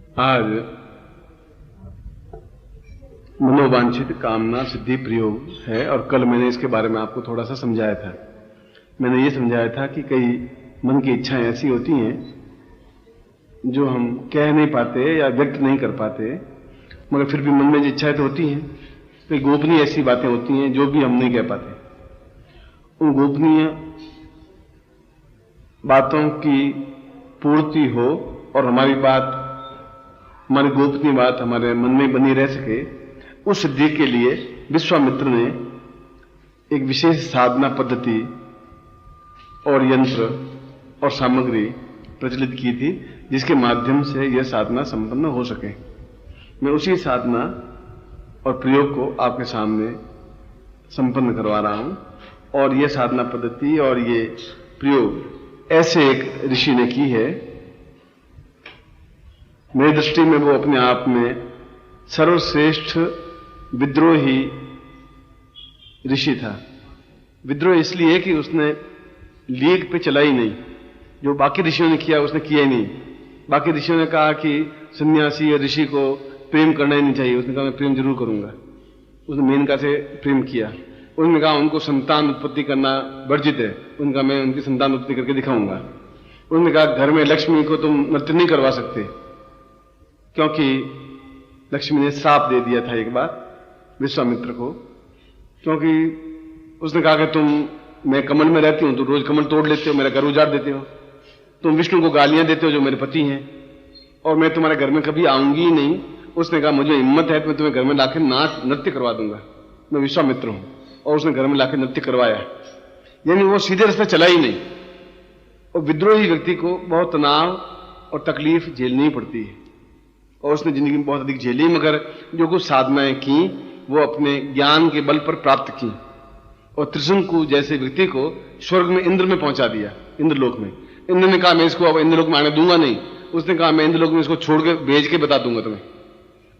आज मनोवांछित कामना सिद्धि प्रयोग है और कल मैंने इसके बारे में आपको थोड़ा सा समझाया था। मैंने ये समझाया था कि कई मन की इच्छाएं ऐसी होती हैं जो हम कह नहीं पाते या व्यक्त नहीं कर पाते, मगर फिर भी मन में जो इच्छाएं तो होती हैं। कई गोपनीय ऐसी बातें होती हैं जो भी हम नहीं कह पाते। उन गोपनीय बातों की पूर्ति हो और हमारी गोपनीय बात हमारे मन में बनी रह सके, उस सिद्धि के लिए विश्वामित्र ने एक विशेष साधना पद्धति और यंत्र और सामग्री प्रचलित की थी, जिसके माध्यम से यह साधना संपन्न हो सके। मैं उसी साधना और प्रयोग को आपके सामने संपन्न करवा रहा हूं। और यह साधना पद्धति और ये प्रयोग ऐसे एक ऋषि ने की है, मेरी दृष्टि में वो अपने आप में सर्वश्रेष्ठ विद्रोही ऋषि था। विद्रोह इसलिए कि उसने लीग पे चला ही नहीं। जो बाकी ऋषियों ने किया उसने किया ही नहीं। बाकी ऋषियों ने कहा कि सन्यासी या ऋषि को प्रेम करना ही नहीं चाहिए, उसने कहा मैं प्रेम जरूर करूंगा। उसने मेनका से प्रेम किया। उन्होंने कहा उनको संतान उत्पत्ति करना वर्जित है, उनका मैं उनकी संतान उत्पत्ति करके दिखाऊंगा। उन्होंने कहा घर में लक्ष्मी को तुम नृत्य नहीं करवा सकते, क्योंकि लक्ष्मी ने श्राप दे दिया था एक बार विश्वामित्र को। क्योंकि उसने कहा कि मैं कमल में रहती हूं, तो रोज कमल तोड़ लेते हो, मेरा घर उजाड़ देते हो, तुम विष्णु को गालियां देते हो जो मेरे पति हैं, और मैं तुम्हारे घर में कभी आऊंगी ही नहीं। उसने कहा मुझे हिम्मत है तो मैं तुम्हें घर में लाके नृत्य करवा दूंगा, मैं विश्वामित्र हूं। और उसने घर में लाके नृत्य करवाया। यानी वो सीधे रास्ते चला ही नहीं। और विद्रोही व्यक्ति को बहुत तनाव और तकलीफ झेलनी पड़ती है, और उसने जिंदगी में बहुत अधिक झेली, मगर जो कुछ साधनाएं की वो अपने ज्ञान के बल पर प्राप्त की। और त्रिशंकु जैसे व्यक्ति को स्वर्ग में, इंद्र में पहुंचा दिया, इंद्रलोक में। इंद्र ने कहा मैं इसको अब इंद्रलोक में आने दूंगा नहीं। उसने कहा मैं इंद्रलोक में इसको छोड़ के भेज के बता दूंगा तुम्हें।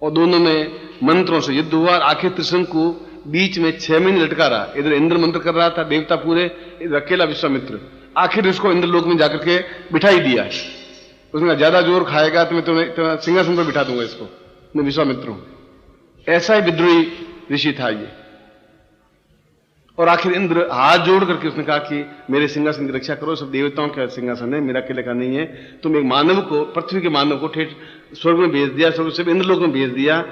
और दोनों में मंत्रों से युद्ध हुआ। आखिर त्रिशंकु बीच में 6 महीने लटका रहा। इधर इंद्र मंत्र कर रहा था, देवता पूरे, इधर अकेला विश्वामित्र। आखिर इसको इंद्रलोक में जाकर के बिठा ही दिया। उसने कहा ज्यादा जोर खाएगा तो मैं तुम्हें सिंहासन पर बिठा दूंगा इसको, मैं विश्वामित्र हूं। ऐसा ही विद्रोही ऋषि था ये। और आखिर इंद्र हाथ जोड़ करके उसने कहा कि मेरे सिंहासन की रक्षा करो, सब देवताओं का सिंहासन है, मेरा अकेले का नहीं है। तुम एक मानव को, पृथ्वी के मानव को ठेठ स्वर्ग में भेज दिया, स्वर्ग से इंद्रलोक में भेज दिया,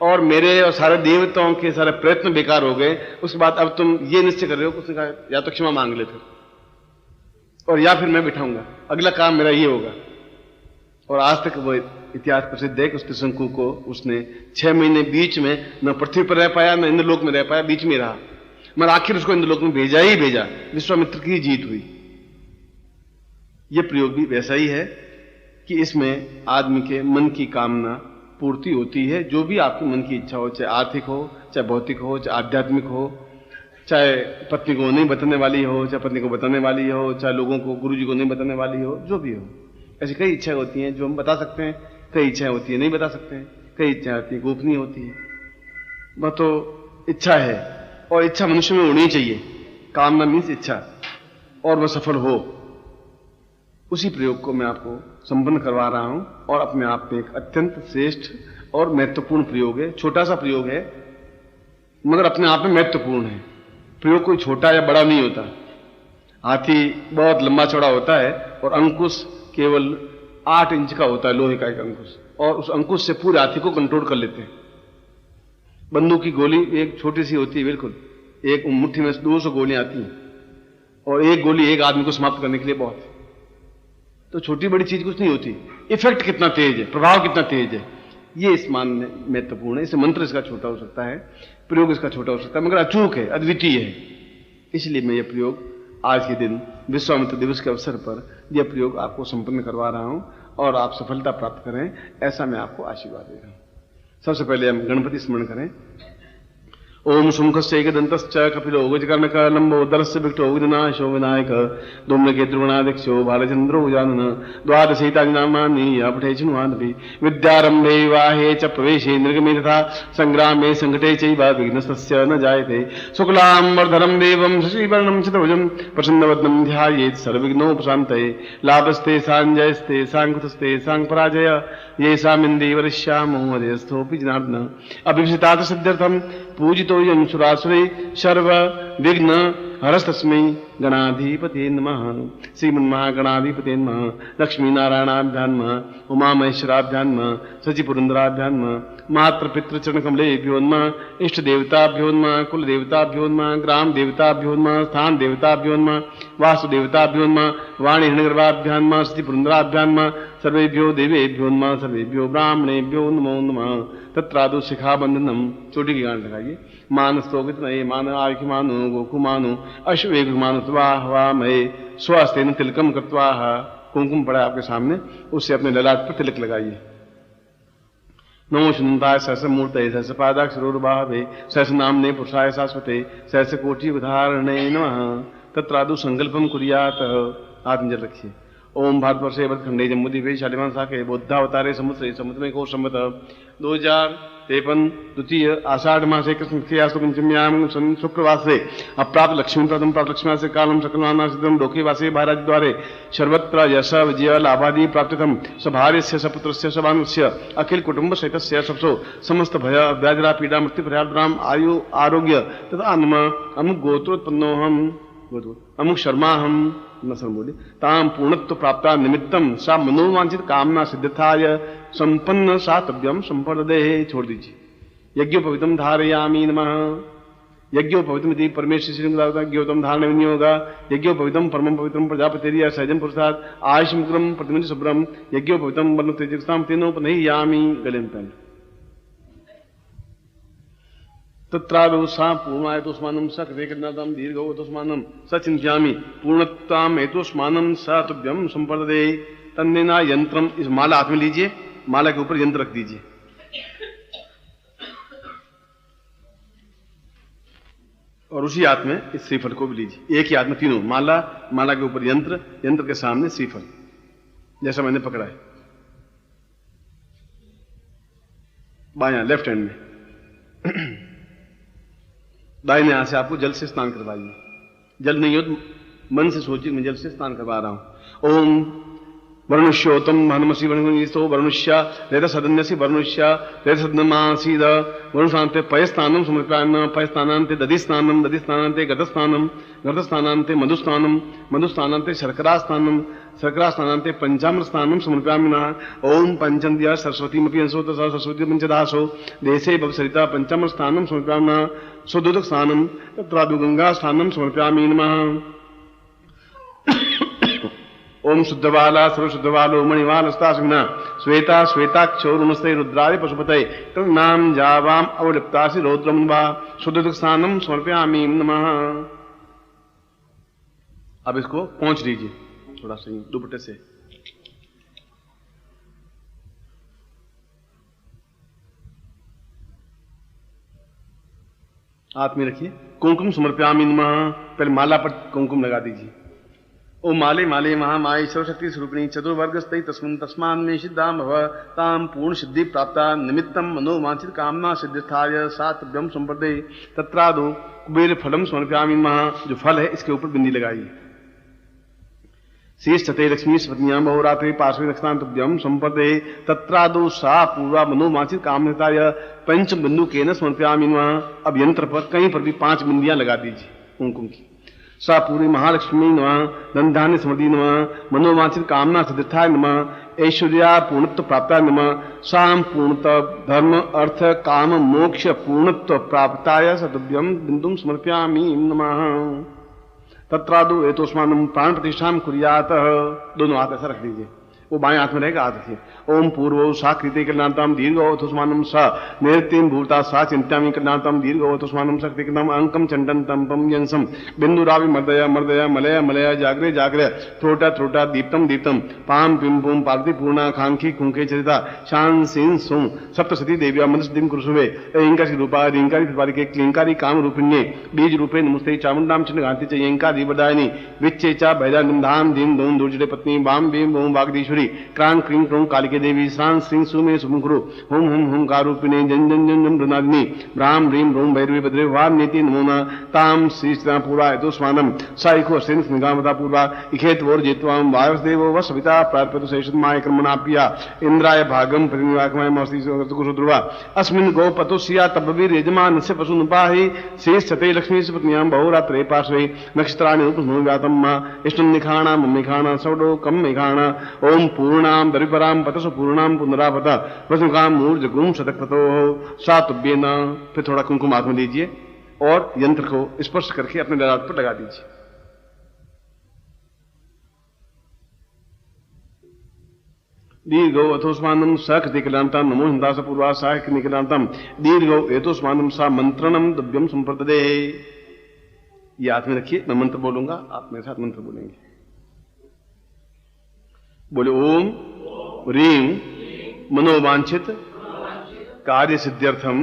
और मेरे और सारे देवताओं के सारे प्रयत्न बेकार हो गए। उसके बाद अब तुम ये निश्चय कर रहे हो। उसने कहा या तो क्षमा मांग ले फिर, और या फिर मैं बिठाऊंगा, अगला काम मेरा ये होगा। और आज तक वो इतिहास प्रसिद्ध है कि उस त्रिशंकु को उसने 6 महीने बीच में न पृथ्वी पर रह पाया, न इंद्रलोक में रह पाया, बीच में रहा, मगर आखिर उसको इंद्रलोक में भेजा ही भेजा। विश्वामित्र की जीत हुई। यह प्रयोग भी वैसा ही है कि इसमें आदमी के मन की कामना पूर्ति होती है। जो भी आपकी मन की इच्छा हो, चाहे आर्थिक हो, चाहे भौतिक हो, चाहे आध्यात्मिक हो, चाहे पत्नी को नहीं बताने वाली हो, चाहे पत्नी को बताने वाली हो, चाहे लोगों को, गुरु जी को नहीं बताने वाली हो, जो भी हो। ऐसी कई इच्छाएं होती हैं जो हम बता सकते हैं, कई इच्छाएं होती है नहीं बता सकते हैं, कई इच्छाएं होती है गोपनीय होती है। वह तो इच्छा है, और इच्छा मनुष्य में होनी चाहिए। कामना मीन्स इच्छा, और वह सफल हो। उसी प्रयोग को मैं आपको संपन्न करवा रहा हूं, और अपने आप में एक अत्यंत श्रेष्ठ और महत्वपूर्ण प्रयोग है। छोटा सा प्रयोग है, मगर अपने आप में महत्वपूर्ण है। प्रयोग कोई छोटा या बड़ा नहीं होता। हाथी बहुत लंबा चौड़ा होता है, और अंकुश केवल 8 इंच का होता है, लोहे का एक अंकुश, और उस अंकुश से पूरे हाथी को कंट्रोल कर लेते हैं। बंदूक की गोली एक छोटी सी होती है, बिल्कुल एक मुट्ठी में 200 गोलियां आती हैं, और एक गोली एक आदमी को समाप्त करने के लिए बहुत है। तो छोटी बड़ी चीज कुछ नहीं होती। इफेक्ट कितना तेज है, प्रभाव कितना तेज है, ये इस मान में महत्वपूर्ण है। इसे मंत्र इसका छोटा हो सकता है, प्रयोग इसका छोटा हो सकता है, मगर अचूक है, अद्वितीय है। इसलिए मैं यह प्रयोग आज के दिन विश्वामित्र दिवस के अवसर पर यह प्रयोग आपको संपन्न करवा रहा हूं, और आप सफलता प्राप्त करें, ऐसा मैं आपको आशीर्वाद दे रहा हूं। सबसे पहले हम गणपति स्मरण करें। ओम शुंखस्य एकदन्तश्च कपिलो गजकर्णक लंबोदरस्य विकटो विघ्नाशो विनायक धूम्रकेतुर्गणाध्यक्षो भालचन्द्रो गजानन द्वादशैतानि नामानि अपठे चिन्वानपि विद्यारम्भे विवाहे च प्रवेशे निर्गमे तथा संग्रामे संकटे चैव विघ्नस्तस्य न जायते शुक्लाम्बरधरं देवं शशिवर्णं चतुर्भुजं प्रसन्नवदनं ध्यायेत् सर्वविघ्नोपशान्तये लाभस्ते साञ्जयस्ते साङ्कृतस्ते साङ्पराजय येषामिन्दीवरिष्यामो हरेस्थोऽपि जनार्दन अभिषितात् सिद्ध्यर्थं पूजितो यं सुरासुरे सर्व विघ्न हरस्तस्मै गणाधिपते नमः। श्रीमन्महागणाधिपते नमः। लक्ष्मीनारायणाभ्यां नमः। उमामहेश्वराभ्यां नमः। सचिपुरन्दराभ्यां नमः। मातृपितृचरणकमलेभ्यो नमः। इष्टदेवताभ्यो नमः। कुलदेवताभ्यो नमः। ग्रामदेवताभ्यो नमः। स्थानदेवताभ्यो नमः। वासुदेवताभ्यो नमः। वाणीहृणगर्भाभ्यां नमः। सचिपुरन्दराभ्यां नमः। सर्वेभ्यो देवेभ्यो नमः। सर्वेभ्यो ब्राह्मणेभ्यो नमो नमः। तत्रादो शिखाबंधनम, चोटी की गांठ लगाइए। मानस्तोगित नये मान आयुखि मानो गोकु मानो अश्वेग मानो त्वाहवा मये स्वस्तेन तिलकम कृत्वा। कुमकुम पड़ा आपके सामने, उससे अपने ललाट पर तिलक लगाइए। नमो सुनताय सहस मूर्तये सहस पादाक्षरोर्भावे सहस नामने पुरुषाय शाश्वते सहस कोटि उदाहरणे नमः। तत्रादो संकल्पम कुर्यात। आत्मजल रखिए। ओम भारतवर्षे वरखंडे जम्बूद्वीपे शालिवान शाखे बौद्धावतारे समुद्रे समुद्र में को सम्मत 2053 द्वितीय आषाढ़ मासे कृष्ण पंचम्याम शुक्रवासे अप्राप्त लक्ष्मी प्रथम प्राप्त लक्ष्मी कालम सकलमानसिद्धम लोके वासे महाराज द्वारे सर्वत्र यश विजय लाभादि प्राप्तितम सभार्यस्य सपुत्रस्य सभानुस्य अखिल कुटुंब सहितस्य सबसो समस्त भय व्याजरा पीड़ा मृत्यु पर्याप्तराम आयु आरोग्य तथा अमुक गोत्रोत्पन्नोहम अमुक शर्मा हम नसर बोले ताम पूर्णत्व प्राप्ता निमित्तम सा मनोवांछित कामना सिद्धताय संपन्न सातव्यम संपदे। छोड़ दीजिए। यज्ञोपवितम धारयामी नमः। यज्ञोपवितम परमेश्वर श्री ज्ञोतम धारण विनियोग यज्ञोपवितम परम पवित्रम प्रजापति सहजन पुरुषार्थ आयुष्मुग्रम प्रतिमंच शुभ्रम यज्ञोपवितम वर्ण तेजस्ताम तेनोपनयामी। गले में पहन तत्रादो सा पूर्णायतोस्मानं स कृतेकर्णातां दीर्घोतोस्मानं स चिन्त्यामि पूर्णत्वाम एतोस्मानं स तुभ्यं संपदे। तन्नेना यंत्रम, इस माला हाथ में लीजिए, माला के ऊपर यंत्र रख दीजिए। और उसी हाथ में इस श्रीफल को भी लीजिए। एक ही हाथ में तीनों, माला, माला के ऊपर यंत्र, यंत्र के सामने श्रीफल, जैसा मैंने पकड़ा है। बायां लेफ्ट हैंड में। दाहिने हाथ से आपको जल से स्नान करवाइए। जल नहीं हो तो मन से सोचिए मैं जल से स्नान करवा रहा हूं। ओम वरुणश्योतम हनुमसी वरुणो वरुणश्या रेत सदन्यसी वरुणश्या रेत सदनमासीद वरुणशांते पयस्नानम समर्पयामि पयस्नानांते दधिस्नानम दधिस्नानांते गतस्नानम गतस्नानांते मधुस्नानम मधुस्नानांते शर्करास्नानम शर्करास्नानांते पंचामृत स्नानम समर्पयामि नमः। ओम पंचन्द्या सरस्वतीमपि अंशोत सरस्वती पंचदासो देशे भवसरिता पंचामृत स्नानम समर्पयामि नमः। सुदुदक स्नानम तत्रादु गंगा स्नानम समर्पयामि नमः। ओम शुद्धबाला सर्वशुद्धबालो मणिवालस्तासिना श्वेता श्वेताक्षो नमस्ते रुद्राय पशुपतये तन्नाम जावाम अवलिप्तासि रौद्रम वा शुद्धुदक स्नानम समर्पयामि नमः। अब इसको पहुंच लीजिए थोड़ा सा दुपट्टे से। हाथ में रखिए। कुमकुम समर्पयामि नमः। पहले माला पर कुमकुम लगा दीजिए। ओ माले माले महामाये सर्वशक्ति स्वरूपिणी चतुर्वर्गस्ते तस्मिन् तस्मान् मे सिद्धां भव तां पूर्ण सिद्धि प्राप्ता निमित्तं मनोवांछित कामना सिद्धिस्थाय सातभ्यम संपदे। तत्रादो कुबेर फलम समर्पयामि नमः। जो फल है इसके ऊपर बिंदी लगाइए। शेष चते लक्ष्मी स्वपत्न्यां बहुरात्रि पार्श्वे दक्षिणान्तभ्यं संपदे। तत्रादो सा पूर्वा मनोवांछित कामनाय पंच बिंदु केन समर्पयामि नमः। अब यंत्र पर कहीं पर भी 5 बिंदियां लगा दीजिए कुमकुम की। सा पूरी महालक्ष्मी नमः। धन धान्य समृद्धि नमः। मनोवांछित कामना सिद्धिस्थाय नमः। ऐश्वर्या पूर्णत्व प्राप्ता नमः। साम पूर्णत्व धर्म अर्थ काम मोक्ष पूर्णत्व प्राप्ताय सतुभ्यम बिंदुम समर्पयामि नमः। तत्रादो एतोस्मानं प्राण प्रतिष्ठां कुर्यात। दोनों हाथ ऐसा रख दीजिए। वो बाएं हाथ में रहेगा, हाथ रखिए। ओम पूर्वो सा कृते कृणांतम दीर्घोथुष्मानम स नृत्यम भूता सा चिंत्यामि कृणांतम दीर्घोथुष्मानम शक्ति कृतम अंकम चंडन तंपम यंसम बिंदुरावि मर्दया मर्दया मलया मलया जागरे जागरे थ्रोटा थ्रोटा दीप्तम दीप्तम पाम पिम पुम पार्वती पूर्णा खांखी खुंखे चरिता शान सीन सोम सप्तशती देव्या मंदस्दिम कुरुसुवे इंकारी रूपा रिंकारी प्रतिपालिके क्लिंकारी काम रूपिण्ये बीज रूपे नमस्ते चामुंडाम चिन्हगांति च यंकारी वरदायिनी विच्चे चा भैदा निमधाम धीम धूम दुर्जटे पत्नी बाम भीम भूम वागदीश्वरी क्रांग क्रीं क्रों कालिके देवी श्रां श्रीं सुमे सुमुखुरु हुम हुम हुम कारूपिणे जन जन जन जन भ्रनादिनी भ्राम ह्रीं भ्रूं भैरवी भद्रे वाम नीति नमोना ताम श्री स्त्रा पूर्वा यतोस्मानम साइको सेन स्निगामता पूर्वा इखेत वोर जित्वाम वायुदेवो व सविता प्रार्पतु शेषत माय कर्मणाप्या इंद्राय भागम प्रतिनिवाकमय मौसी कुरुद्रुवा अस्मिन् गोपतो सिया तब्बवीर यजमान से पशु नुपाहि शेष सते लक्ष्मी से पत्नियां बहुरात्रे पार्श्वे नक्षत्राणि उपनो व्यातम मा इष्टं निखाणा मम्मिखाणा सवडो कम मेघाणा ओम पूर्णाम दरिपराम पतसु पूर्णाम पुनरापत वसुकाम मूर्ज गुम शतक्रतो सातुभ्येन। फिर थोड़ा कुमकुम हाथ में लीजिए और यंत्र को स्पर्श करके अपने ललाट पर लगा दीजिए। दीर्घो अथोस्मानम सकृति कलांतम नमो हिंदास पूर्वा साहिक निकलांतम दीर्घो एतोस्मानम सा मंत्रणम दुभ्यम संप्रदे। ये हाथ में रखिए, मैं मंत्र बोलूंगा, आप मेरे साथ मंत्र बोलेंगे। बोले ओम ह्रीं मनोवांछित कार्य सिद्ध्यर्थम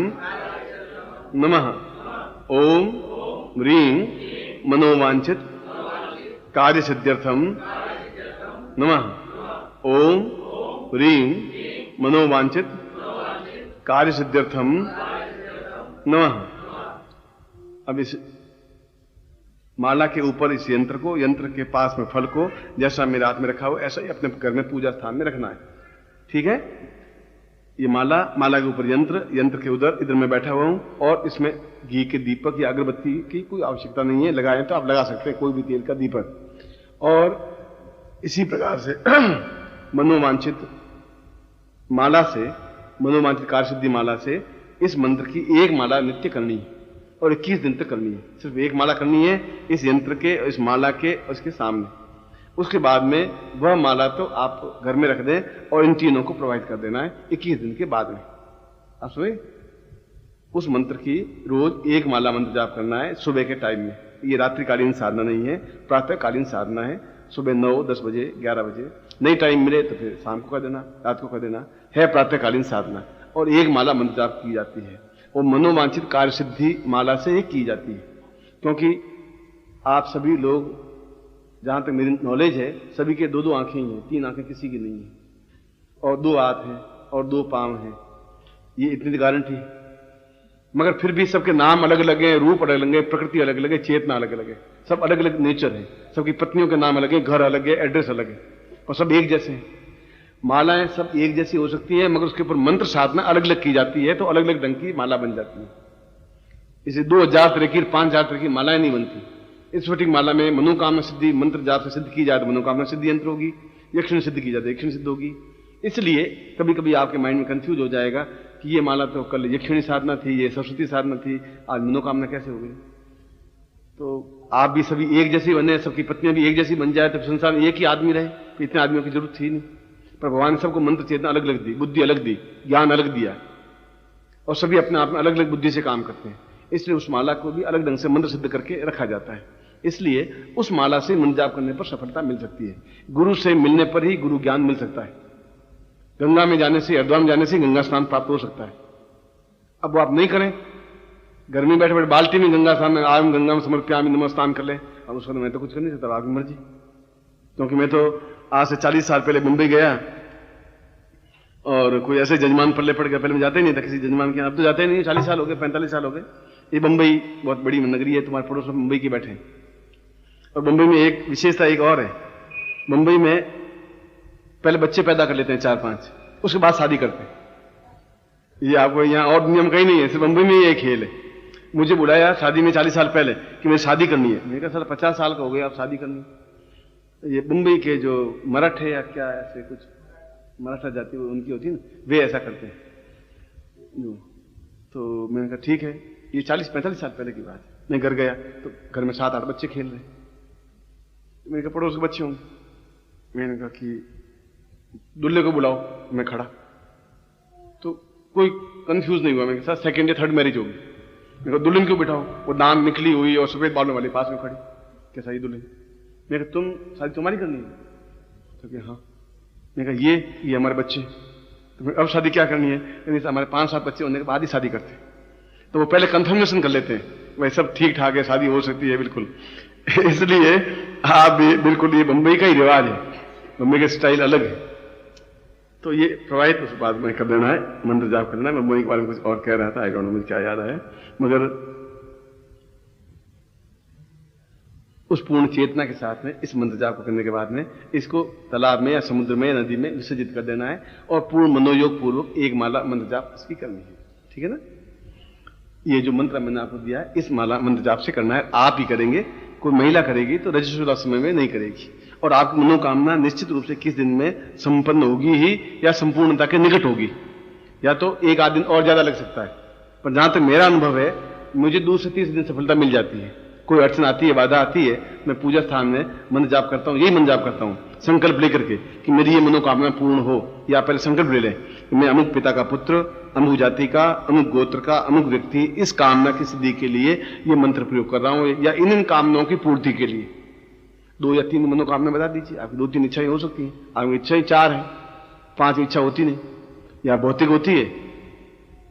नमः। ओम ह्रीं मनोवांछित कार्य सिद्ध्यर्थम नमः। ओम ह्रीं मनोवांछित कार्य सिद्ध्यर्थम नमः। अब इस माला के ऊपर इस यंत्र को, यंत्र के पास में फल को जैसा मेरे हाथ में रखा हो ऐसा ही अपने घर में पूजा स्थान में रखना है। ठीक है? ये माला, माला के ऊपर यंत्र, यंत्र के उधर इधर मैं बैठा हुआ हूं और इसमें घी के दीपक या अगरबत्ती की कोई आवश्यकता नहीं है। लगाएं तो आप लगा सकते हैं कोई भी तेल का दीपक। और इसी प्रकार से मनोवांछित माला से, मनोवांछित कार्य सिद्धि माला से इस मंत्र की एक माला नित्य करनी है और 21 दिन तक करनी है। सिर्फ एक माला करनी है इस यंत्र के, इस माला के और इसके सामने। उसके बाद में वह माला तो आप घर में रख दें और इन तीनों को प्रोवाइड कर देना है 21 दिन के बाद में। आप सुने? उस मंत्र की रोज एक माला मंत्र जाप करना है सुबह के टाइम में। ये रात्रिकालीन साधना नहीं है, प्रातःकालीन साधना है। सुबह 9, 10 बजे, 11 बजे, नहीं टाइम मिले तो फिर शाम को कर देना, रात को कर देना, है प्रातःकालीन साधना। और एक माला मंत्र जाप की जाती है वो मनोवांछित कार्य सिद्धि माला से ही की जाती है। क्योंकि आप सभी लोग, जहां तक मेरी नॉलेज है, सभी के 2-2 आंखें ही हैं, 3 आंखें किसी की नहीं है, और 2 हाथ हैं और 2 पांव हैं। ये इतनी गारंटी। मगर फिर भी सबके नाम अलग अलग हैं, रूप अलग अलग है, प्रकृति अलग अलग है, चेतना अलग अलग है, सब अलग अलग नेचर है। सबकी पत्नियों के नाम अलग है, घर अलग है, एड्रेस अलग है, और सब एक जैसे हैं। मालाएं सब एक जैसी हो सकती है मगर उसके ऊपर मंत्र साधना अलग अलग की जाती है तो अलग अलग ढंग की माला बन जाती है। इसे 2000 तरह की, 5000 तरह की मालाएं नहीं बनती। इस स्फटिक माला में मनोकामना सिद्धि मंत्र जाप से सिद्ध की जाए तो मनोकामना सिद्धि यंत्र होगी, यक्षिणी सिद्ध की जाए तो यक्षिणी सिद्ध होगी। इसलिए कभी कभी आपके माइंड में कंफ्यूज हो जाएगा कि ये माला तो कल यक्षिणी साधना थी, ये सरस्वती साधना थी, आज मनोकामना कैसे हो गई। तो आप भी सभी एक जैसे बने, सबकी पत्नियां भी एक जैसी बन जाए तो संसार में एक ही आदमी रहे, तो इतने आदमियों की जरूरत थी नहीं। पर भगवान ने सबको मंत्र चेतना अलग अलग दी, बुद्धि अलग दी, ज्ञान अलग दिया, और सभी अपने आप में अलग अलग बुद्धि से काम करते हैं। इसलिए उस माला को भी अलग ढंग से मंत्र सिद्ध करके रखा जाता है। इसलिए उस माला से मंत्र जाप करने पर सफलता मिल सकती है। गुरु से मिलने पर ही गुरु ज्ञान मिल सकता है। गंगा में जाने से, हरिद्वार में जाने से गंगा स्नान प्राप्त हो सकता है। अब वो आप नहीं करें, घर में बैठे बैठे बाल्टी में गंगा स्नान, आम गंगा में समर्पयामि नमः स्नान कर ले, और उसको मैं तो कुछ कर नहीं सकता, आपकी मर्जी। क्योंकि मैं तो आज से 40 साल पहले मुंबई गया और कोई ऐसे जजमान पल्ले पड़ गया। पहले मैं जाते ही नहीं था किसी जजमान के, अब तो जाते ही नहीं, 40 साल हो गए, 45 साल हो गए। ये मुंबई बहुत बड़ी नगरी है, तुम्हारे पड़ोस में मुंबई की बैठे। और मुंबई में एक विशेषता एक और है, मुंबई में पहले बच्चे पैदा कर लेते हैं 4-5, उसके बाद शादी करते हैं। ये आपको यहाँ और दुनिया में कहीं नहीं है, सिर्फ मुंबई में ये खेल है। मुझे बुलाया शादी में 40 साल पहले कि मुझे शादी करनी है। मैंने कहा सर 50 साल का हो गया, आप शादी करनी। ये मुंबई के जो मराठ है या क्या ऐसे कुछ मराठा जाति उनकी होती है ना, वे ऐसा करते हैं। तो मैंने कहा ठीक है, ये 40-45 साल पहले की बात है। मैं घर गया तो घर में 7-8 बच्चे खेल रहे। मैंने कहा पड़ोस के बच्चे होंगे। मैंने कहा कि दूल्हे को बुलाओ, मैं खड़ा। तो कोई कंफ्यूज नहीं हुआ, मैं साथ सेकंड या थर्ड मैरिज होगी। मैं कहा दुल्हन क्यों बिठाओ, वो दांत निकली हुई और सफेद बालों वाली पास में खड़ी, कैसा ये दुल्हन? मैं कहा तुम शादी तुम्हारी करनी है? तो क्या हाँ। मैं कहा ये हमारे बच्चे, तो अब शादी क्या करनी है? हमारे 5-7 बच्चे होने के बाद ही शादी करते हैं। तो वो पहले कंफर्मेशन कर लेते हैं, भाई सब ठीक ठाक है, शादी हो सकती है बिल्कुल। इसलिए आप भी बिल्कुल, ये बंबई का ही रिवाज है, बंबई का स्टाइल अलग है। तो ये प्रवाहित उस बात में कर देना है, मंत्र जाप करना है। मैं बंबई के बारे में कुछ और कह रहा था, आई डोंट नो मुझे क्या याद आया, मगर उस पूर्ण चेतना के साथ में इस मंत्र जाप को करने के बाद में इसको तालाब में या समुद्र में या नदी में विसर्जित कर देना है और पूर्ण मनोयोग पूर्वक एक माला मंत्र जाप इसकी करनी है। ठीक है ना? ये जो मंत्र मैंने आपको दिया है, इस माला मंत्र जाप से करना है, आप ही करेंगे। कोई महिला करेगी तो रजस्वला समय में नहीं करेगी, और आपकी मनोकामना निश्चित रूप से किस दिन में संपन्न होगी ही या संपूर्णता के निकट होगी, या तो एक आध दिन और ज्यादा लग सकता है। पर जहां तक मेरा अनुभव है, मुझे 2 से 30 दिन सफलता मिल जाती है। कोई अड़चन आती है, बाधा आती है, मैं पूजा स्थान में मंत्र जाप करता हूं, यही मंत्र जाप करता हूं संकल्प लेकर के कि मेरी ये मनोकामना पूर्ण हो। या पहले संकल्प ले लें कि मैं अमुक पिता का पुत्र, अमुक जाति का, अमुक गोत्र का, अमुक व्यक्ति, इस कामना की सिद्धि के लिए ये मंत्र प्रयोग कर रहा हूं, या इन कामनाओं की पूर्ति के लिए। 2 या 3 मनोकामना बता दीजिए, आपकी 2-3 इच्छाएं हो सकती हैं। आपकी इच्छाएं 4 हैं, 5 इच्छा होती नहीं, या भौतिक होती है,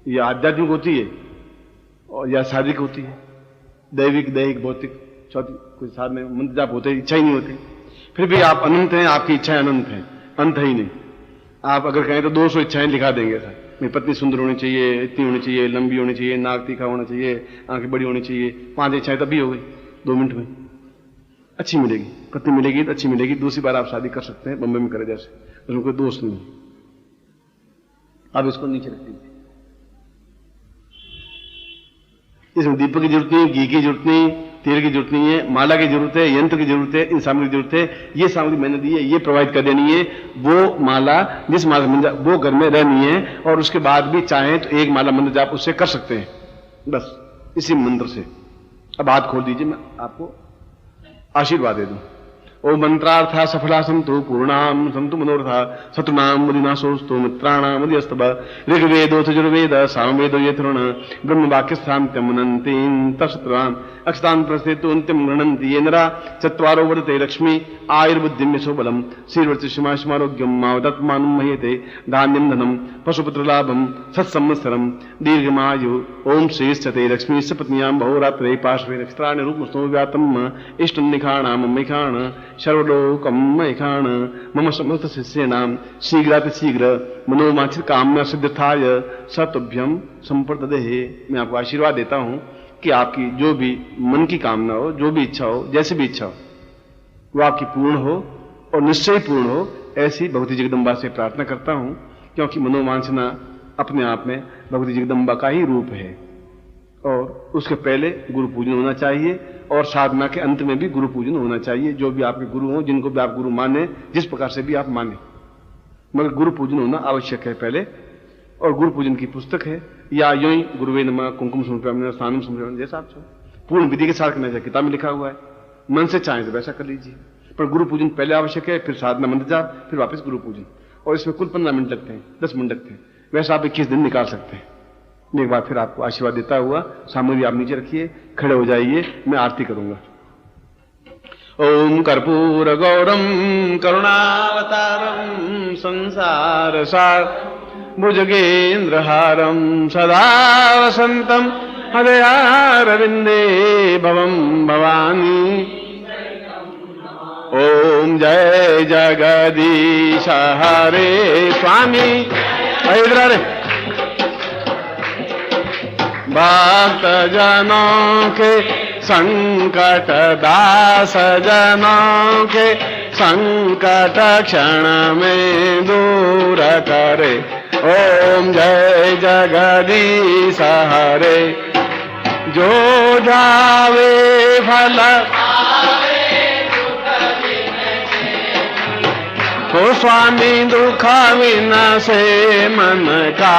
या आध्यात्मिक होती है, और या शारीरिक होती है, दैविक, दैहिक, भौतिक, चौथी कोई साथ में मंत्र जाप होते, इच्छा ही नहीं होती। फिर भी आप अनंत हैं, आपकी इच्छाएं अनंत हैं, अंत ही नहीं। आप अगर कहें तो 200 इच्छाएं लिखा देंगे सर, मेरी पत्नी सुंदर होनी चाहिए, इतनी होनी चाहिए, लंबी होनी चाहिए, नाक तीखा होना चाहिए, आंखें बड़ी होनी चाहिए, 5 इच्छाएं तब भी हो गई 2 मिनट में। अच्छी मिलेगी, पत्नी मिलेगी तो अच्छी मिलेगी, दूसरी बार आप शादी कर सकते हैं, बम्बई में करे जैसे, उसमें कोई दोष नहीं। आप इसको नीचे रख दीजिए। इसमें दीपक की जरूरत नहीं, घी की जरूरत नहीं, तेल की जरूरत नहीं है, माला की जरूरत है, यंत्र की जरूरत है, इन सामग्री की जरूरत है। ये सामग्री मैंने दी है, ये प्रोवाइड कर देनी है। वो माला जिस माला मंत्र वो घर में रहनी है, और उसके बाद भी चाहें तो एक माला मंत्र जाप उससे कर सकते हैं, बस इसी मंत्र से। अब हाथ खोल दीजिए, मैं आपको आशीर्वाद दे दूं। ओम मंत्रार्था सफला संतु पूर्णाम संतु मनोरथा शत्रुनाम मुदिनाशोस्तु मित्राणाम मदिस्तव ऋग्वेदोऽथ यजुर्वेद सामवेदो यथुर्ण ब्रह्म वाक्यस्थान्त्यं मनन्तीं तत्शत्रुवान् अक्षतान् प्रस्थेतु अन्त्यं गृह्णन्ति ये नरा चत्वारो वर्धते लक्ष्मी आयुर्बुद्धिं यशोबलं श्रीर्वृत्तिशमाशमारोग्यं मावदत्मानं मह्यते धान्यं धनं पशुपुत्रलाभं सत्संवत्सरं दीर्घमायु ओम श्रीश्चते लक्ष्मीश्च पत्न्यां बहुरात्रे पार्श्वे नक्षत्राणि रूपमस्तो व्यातम् इष्टनिखाणां मैखाण सर्वलोकं मैखाण मम समस्त शिष्याणां शीघ्रातिशीघ्र मनोवांछित कामना सिद्धाय सतुभ्यं संप्रददेहि। मैं आपको आशीर्वाद देता हूं कि आपकी जो भी मन की कामना हो, जो भी इच्छा हो, जैसे भी इच्छा हो, वो आपकी पूर्ण हो और निश्चय पूर्ण हो, ऐसी भगवती जगदम्बा से प्रार्थना करता हूं। क्योंकि मनोवांछना अपने आप में भगवती जगदम्बा का ही रूप है, और उसके पहले गुरु पूजन होना चाहिए, और साधना के अंत में भी गुरु पूजन होना चाहिए। जो भी आपके गुरु हो, जिनको भी आप गुरु माने, जिस प्रकार से भी आप माने, मगर गुरु पूजन होना आवश्यक है पहले। और गुरु पूजन की पुस्तक है, या यूं ही गुरुवे नमः कुंकुम समर्पयामि स्नानम समर्पयामि, जैसा आप चाहो पूर्ण विधि के साथ करना चाहिए। किताब में लिखा हुआ है, मन से चाहें तो वैसा कर लीजिए, पर गुरु पूजन पहले आवश्यक है, फिर साधना मंत्र जाप, फिर वापस गुरु पूजन। और इसमें कुल 15 मिनट लगते हैं, 10 मिनट लगते हैं, वैसा आप 21 दिन निकाल सकते हैं। मैं एक बार फिर आपको आशीर्वाद देता हुआ, सामग्री आप नीचे रखिए, खड़े हो जाइए, मैं आरती करूंगा। ओम कर्पूर गौरम करुणावतारम संसार सार भुजगेन्द्रहारम सदा वसंतम हृदयारविंदे भवम भवानी। ओम जय जगदीश हरे स्वामी। इधर रे भक्त जनों के संकट, दास जनों के संकट क्षण में दूर करे। ओम जय जगदीश हरे। जो जावे फल तो स्वामी दुख विनाशे मन का,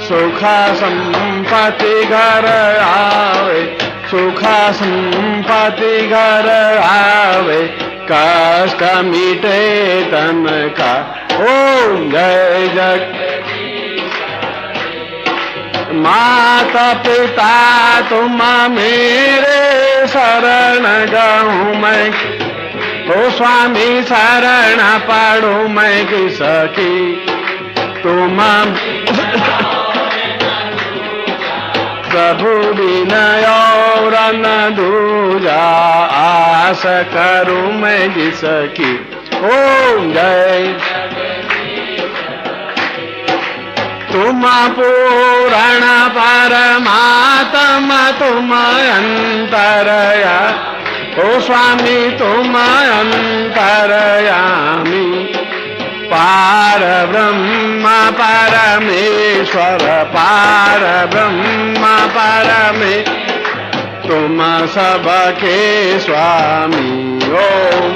सुख संपत्ति घर आवे, सुख संपत्ति घर आवे, कष्ट मिटे तन का। ओम जय जग माता पिता तुम मेरे शरण जाऊं मैं, ओ स्वामी शरण पढ़ूं मैं किसकी तुम प्रभु विनय और न दूजा आस करूं मैं जिसकी। ओम जय तुम पूर्ण परमात्मा तुम अंतरया, ओ स्वामी तुम अंतरयामी पार ब्रह्म परमेश्वर पार ब्रह्म परमे तुम सबके स्वामी। ओम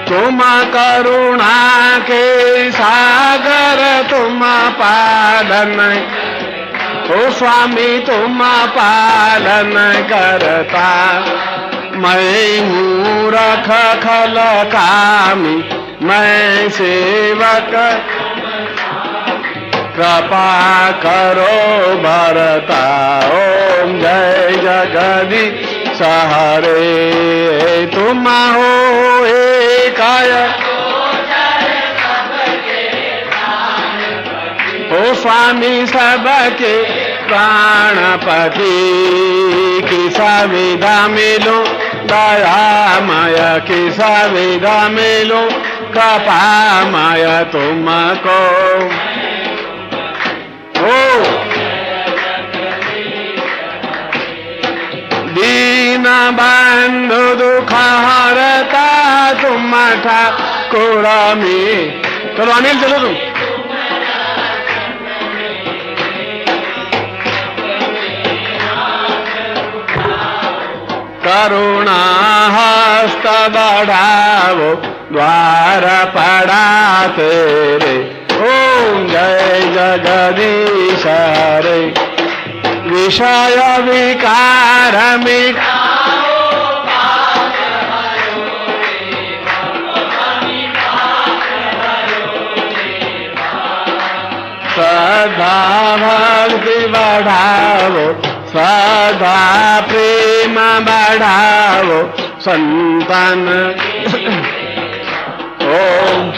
तुम करुणा के सागर तुम पालन, ओ स्वामी तुम पालन करता मैं मूरख खल कामी मैं सेवक कृपा करो भरता। ओम जय जगदीश हरे तुम हो एकाय, ओ स्वामी सबके प्राणपति किस विधा मिलो दयामय किस विधा मिलो कृपामय तुमको। ओ दीन बंधु दुख हरता तुम ठाकुर में। चलो अनिल चलो तुम। करुणा हस्त बढ़ावो द्वार पड़ा तेरे। ओम जय जगदीश हरे विषय विकार मिटाओ श्रद्धा भक्ति बढ़ाओ सदा प्रेम बढ़ाओ संतान। ओम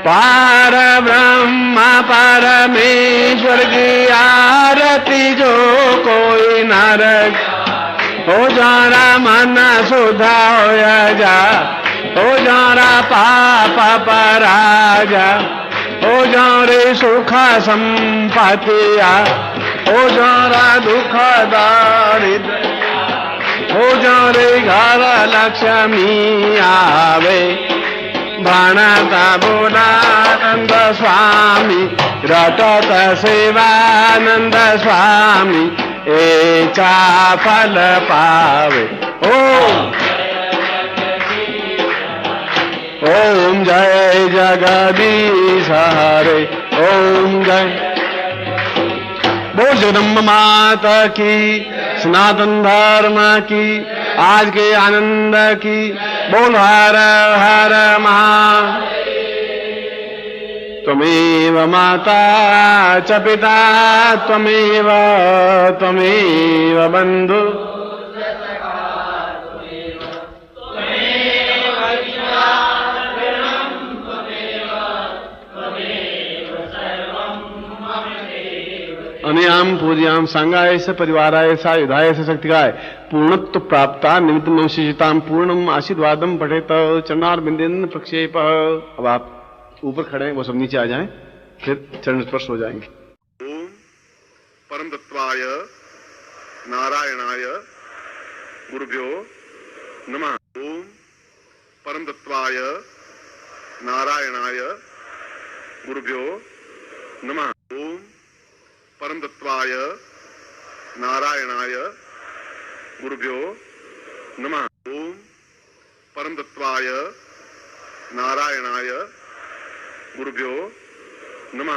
पार ब्रह्म परमेश्वर की आरती जो कोई नरक हो जरा मन सुधा हो जा, हो जरा पाप पराजा, हो जाओ रे सुख संपत्तिया, हो जाओ रा दुख दारिद्र, हो जाओ रे घर लक्ष्मी आवे। भणता बोलानंद स्वामी रटत सेवानंद स्वामी एचा फल पावे। ओम ओम जय जगदीश हरे। ओम जय बोल जगदम्बा माता की, सनातन धर्म की, आज के आनंद की। बोल हर हर महा। त्वमेव माता च पिता त्वमेव त्वमेव बंधु अनयाम पूज्याम सांगाय से परिवाराय सा युधाय से शक्तिकाय पूर्णत्व प्राप्ता निमित्त नवशिषिताम पूर्णम आशीर्वादम पठेत चरणार बिंदेन प्रक्षेप। अब आप ऊपर खड़े हैं, वो सब नीचे आ जाएं, फिर चरण स्पर्श हो जाएंगे। ओम परम तत्वाय नारायणाय गुरुभ्यो नमः। ओम परम तत्वाय नारायणाय गुरुभ्यो नमः। ओम परम तत्वाय नारायणाय गुरुभ्यो नमः। ओम परम तत्वाय नारायणाय गुरुभ्यो नमः।